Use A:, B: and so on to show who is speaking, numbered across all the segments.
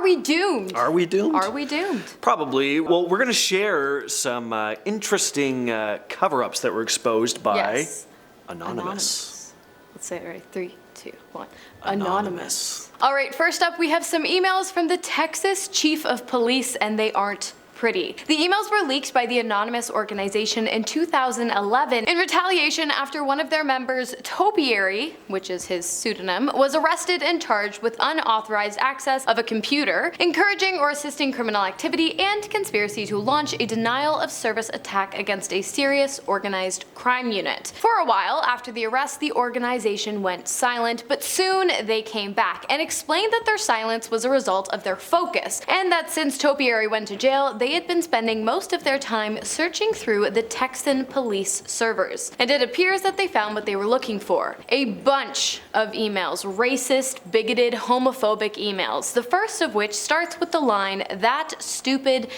A: we doomed?
B: Are we doomed?
A: Are we doomed?
B: Probably. Well, we're going to share some interesting cover-ups that were exposed by Anonymous.
A: Let's say it right. 3, 2, 1. Anonymous. All right, first up, we have some emails from the Texas Chief of Police, and they aren't pretty. The emails were leaked by the Anonymous organization in 2011 in retaliation after one of their members, Topiary, which is his pseudonym, was arrested and charged with unauthorized access of a computer, encouraging or assisting criminal activity, and conspiracy to launch a denial of service attack against a serious organized crime unit. For a while after the arrest, the organization went silent, but soon they came back and explained that their silence was a result of their focus, and that since Topiary went to jail, they had been spending most of their time searching through the Texan police servers. And it appears that they found what they were looking for. A bunch of emails. Racist, bigoted, homophobic emails. The first of which starts with the line, "That stupid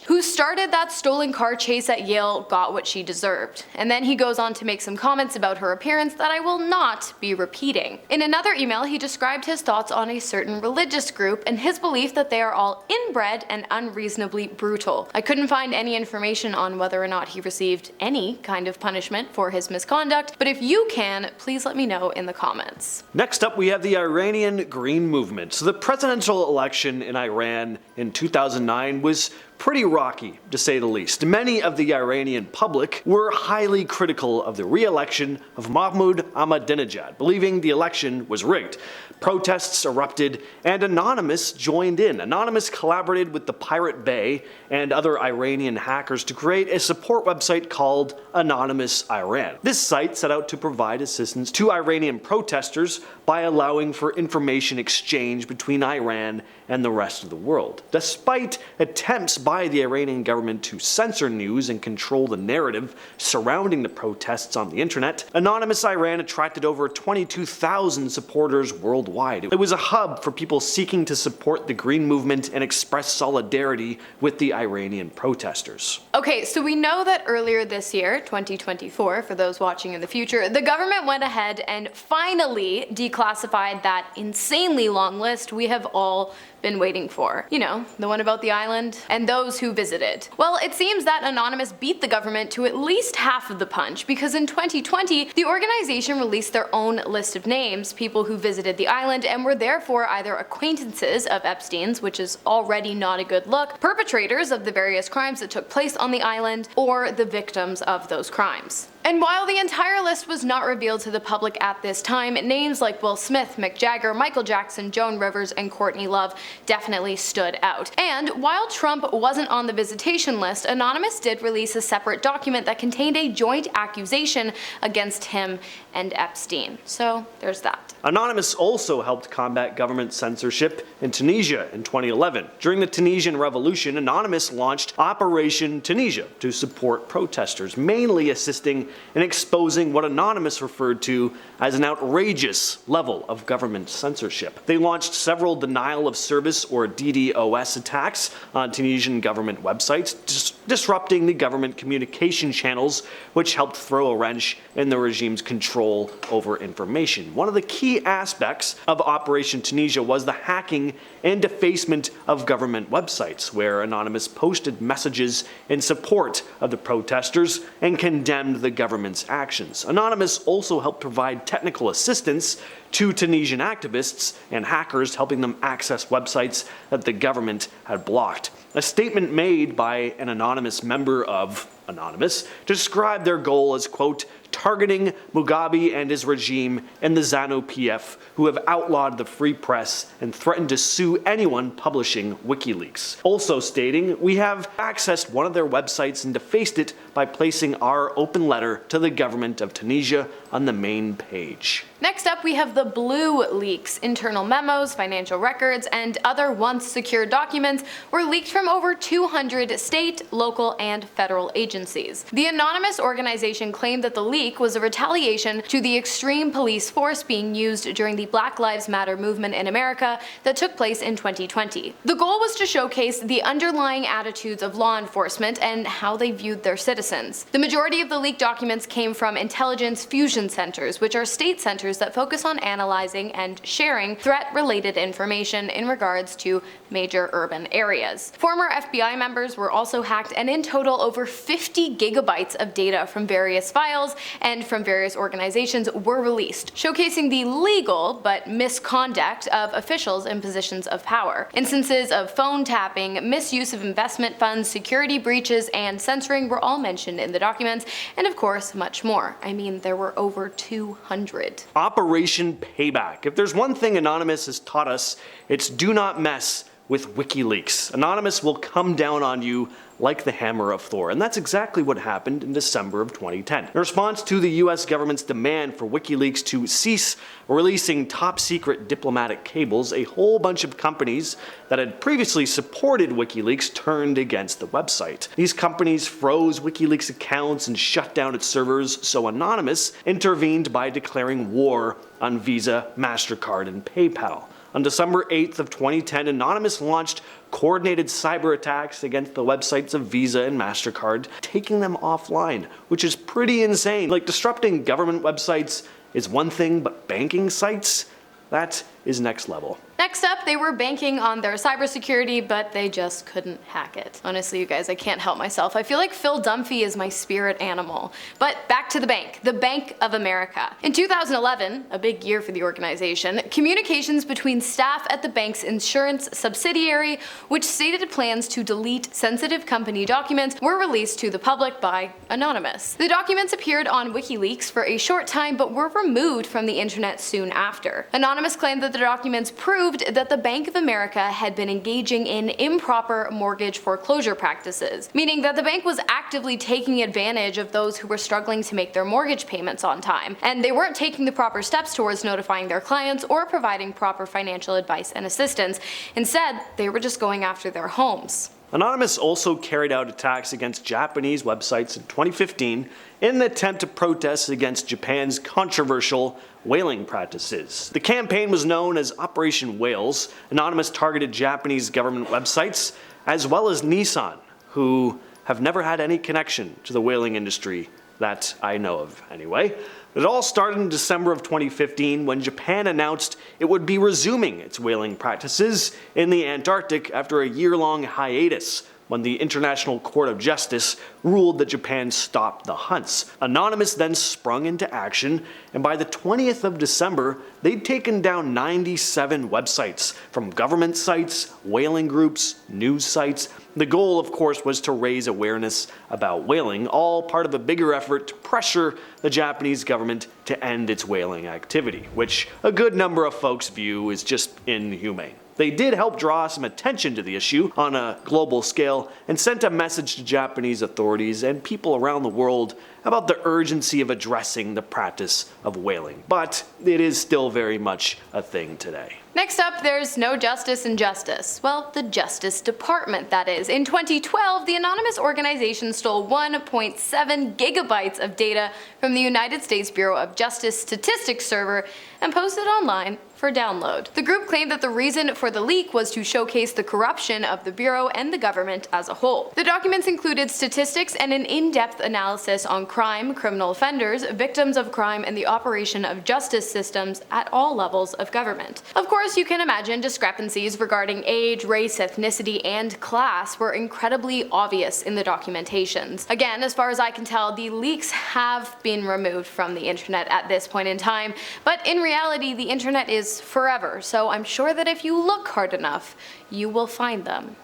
A: who started that stolen car chase at Yale got what she deserved." And then he goes on to make some comments about her appearance that I will not be repeating. In another email, he described his thoughts on a certain religious group and his belief that they are all inbred and unreasonably brutal. I couldn't find any information on whether or not he received any kind of punishment for his misconduct, but if you can, please let me know in the comments.
B: Next up, we have the Iranian Green Movement. So the presidential election in Iran in 2009 was pretty rocky, to say the least. Many of the Iranian public were highly critical of the re-election of Mahmoud Ahmadinejad, believing the election was rigged. Protests erupted, and Anonymous joined in. Anonymous collaborated with the Pirate Bay and other Iranian hackers to create a support website called Anonymous Iran. This site set out to provide assistance to Iranian protesters by allowing for information exchange between Iran and the rest of the world. Despite attempts by the Iranian government to censor news and control the narrative surrounding the protests on the internet, Anonymous Iran attracted over 22,000 supporters worldwide. It was a hub for people seeking to support the Green Movement and express solidarity with the Iranian protesters.
A: Okay, so we know that earlier this year, 2024, for those watching in the future, the government went ahead and finally declassified that insanely long list we have all been waiting for. You know, the one about the island and those who visited. Well, it seems that Anonymous beat the government to at least half of the punch, because in 2020, the organization released their own list of names, people who visited the island and were therefore either acquaintances of Epstein's, which is already not a good look, perpetrators of the various crimes that took place on the island, or the victims of those crimes. And while the entire list was not revealed to the public at this time, names like Will Smith, Mick Jagger, Michael Jackson, Joan Rivers, and Courtney Love definitely stood out. And while Trump wasn't on the visitation list, Anonymous did release a separate document that contained a joint accusation against him and Epstein. So there's that.
B: Anonymous also helped combat government censorship in Tunisia in 2011. During the Tunisian Revolution, Anonymous launched Operation Tunisia to support protesters, mainly assisting in exposing what Anonymous referred to as an outrageous level of government censorship. They launched several denial of service or DDoS attacks on Tunisian government websites, disrupting the government communication channels, which helped throw a wrench in the regime's control over information. One of the key aspects of Operation Tunisia was the hacking and defacement of government websites, where Anonymous posted messages in support of the protesters and condemned the government's actions. Anonymous also helped provide technical assistance to Tunisian activists and hackers, helping them access websites that the government had blocked. A statement made by an anonymous member of Anonymous described their goal as, quote, targeting Mugabe and his regime and the ZANU-PF, who have outlawed the free press and threatened to sue anyone publishing WikiLeaks. Also stating, we have accessed one of their websites and defaced it by placing our open letter to the government of Tunisia on the main page.
A: Next up, we have the Blue leaks. Internal memos, financial records, and other once secure documents were leaked from over 200 state, local, and federal agencies. The anonymous organization claimed that the leak was a retaliation to the extreme police force being used during the Black Lives Matter movement in America that took place in 2020. The goal was to showcase the underlying attitudes of law enforcement and how they viewed their citizens. The majority of the leaked documents came from intelligence fusion centers, which are state centers measures that focus on analyzing and sharing threat-related information in regards to major urban areas. Former FBI members were also hacked, and in total over 50 gigabytes of data from various files and from various organizations were released, showcasing the legal but misconduct of officials in positions of power. Instances of phone tapping, misuse of investment funds, security breaches, and censoring were all mentioned in the documents, and of course, much more. I mean, there were over 200.
B: Operation Payback. If there's one thing Anonymous has taught us, it's do not mess with WikiLeaks. Anonymous will come down on you like the hammer of Thor, and that's exactly what happened in December of 2010. In response to the US government's demand for WikiLeaks to cease releasing top-secret diplomatic cables, a whole bunch of companies that had previously supported WikiLeaks turned against the website. These companies froze WikiLeaks accounts and shut down its servers, so Anonymous intervened by declaring war on Visa, MasterCard, and PayPal. On December 8th of 2010, Anonymous launched coordinated cyber attacks against the websites of Visa and MasterCard, taking them offline, which is pretty insane. Like, disrupting government websites is one thing, but banking sites? That is next level.
A: Next up, they were banking on their cybersecurity, but they just couldn't hack it. Honestly, you guys, I can't help myself. I feel like Phil Dunphy is my spirit animal. But back to the Bank of America. In 2011, a big year for the organization, communications between staff at the bank's insurance subsidiary, which stated plans to delete sensitive company documents, were released to the public by Anonymous. The documents appeared on WikiLeaks for a short time, but were removed from the internet soon after. Anonymous claimed that the documents proved that the Bank of America had been engaging in improper mortgage foreclosure practices, meaning that the bank was actively taking advantage of those who were struggling to make their mortgage payments on time, and they weren't taking the proper steps towards notifying their clients or providing proper financial advice and assistance. Instead, they were just going after their homes.
B: Anonymous also carried out attacks against Japanese websites in 2015 in an attempt to protest against Japan's controversial whaling practices. The campaign was known as Operation Whales. Anonymous targeted Japanese government websites, as well as Nissan, who have never had any connection to the whaling industry that I know of anyway. It all started in December of 2015 when Japan announced it would be resuming its whaling practices in the Antarctic after a year-long hiatus, when the International Court of Justice ruled that Japan stopped the hunts. Anonymous then sprung into action, and by the 20th of December, they'd taken down 97 websites, from government sites, whaling groups, news sites. The goal, of course, was to raise awareness about whaling, all part of a bigger effort to pressure the Japanese government to end its whaling activity, which a good number of folks view as just inhumane. They did help draw some attention to the issue on a global scale and sent a message to Japanese authorities and people around the world about the urgency of addressing the practice of whaling. But it is still very much a thing today.
A: Next up, there's no justice in justice. Well, the Justice Department, that is. In 2012, the anonymous organization stole 1.7 gigabytes of data from the United States Bureau of Justice Statistics server and posted online for download. The group claimed that the reason for the leak was to showcase the corruption of the Bureau and the government as a whole. The documents included statistics and an in-depth analysis on crime, criminal offenders, victims of crime, and the operation of justice systems at all levels of government. Of course, you can imagine discrepancies regarding age, race, ethnicity, and class were incredibly obvious in the documentations. Again, as far as I can tell, the leaks have been removed from the internet at this point in time, but in reality, the internet is forever, so I'm sure that if you look hard enough, you will find them.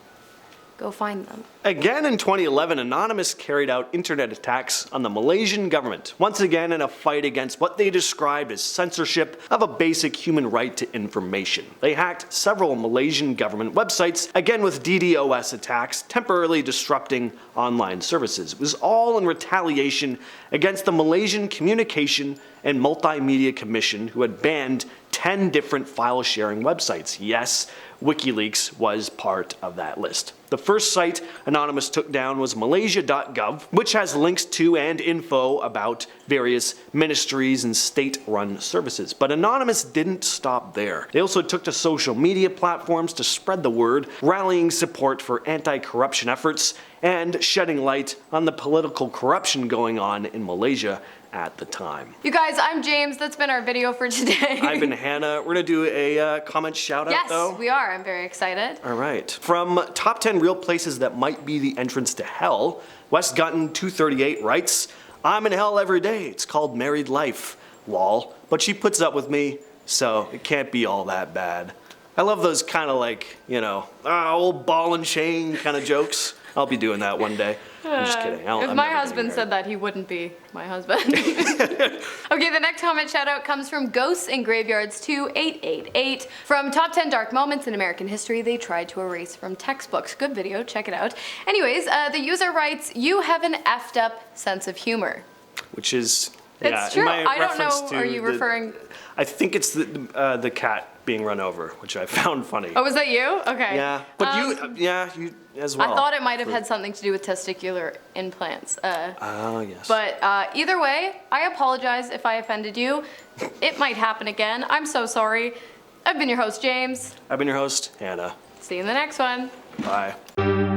A: Go find them.
B: Again in 2011, Anonymous carried out internet attacks on the Malaysian government, once again in a fight against what they described as censorship of a basic human right to information. They hacked several Malaysian government websites, again with DDoS attacks, temporarily disrupting online services. It was all in retaliation against the Malaysian Communication and Multimedia Commission, who had banned 10 different file-sharing websites. Yes, WikiLeaks was part of that list. The first site Anonymous took down was malaysia.gov, which has links to and info about various ministries and state-run services. But Anonymous didn't stop there. They also took to social media platforms to spread the word, rallying support for anti-corruption efforts and shedding light on the political corruption going on in Malaysia at the time.
A: You guys, I'm James. That's been our video for today.
B: I've been Hannah. We're gonna do a comment shout out though.
A: Yes, we are. I'm very excited.
B: All right. From top 10 real places that might be the entrance to hell, West Gunton 238 writes, I'm in hell every day. It's called married life. Lol. But she puts up with me, so it can't be all that bad. I love those kind of like, old ball and chain kind of jokes. I'll be doing that one day. I'm just kidding.
A: If my husband said that, he wouldn't be my husband. Okay, the next comment shout out comes from Ghosts in Graveyards 2888. From Top 10 Dark Moments in American History They Tried to Erase from Textbooks. Good video, check it out. Anyways, the user writes, you have an effed up sense of humor.
B: Which is,
A: It's true. I don't know, are you referring?
B: I think it's the cat being run over, which I found funny.
A: Oh, was that you? Okay.
B: Yeah, but you as well.
A: I thought it might have had something to do with testicular implants.
B: Yes.
A: But either way, I apologize if I offended you. It might happen again. I'm so sorry. I've been your host, James.
B: I've been your host, Hannah.
A: See you in the next one.
B: Bye.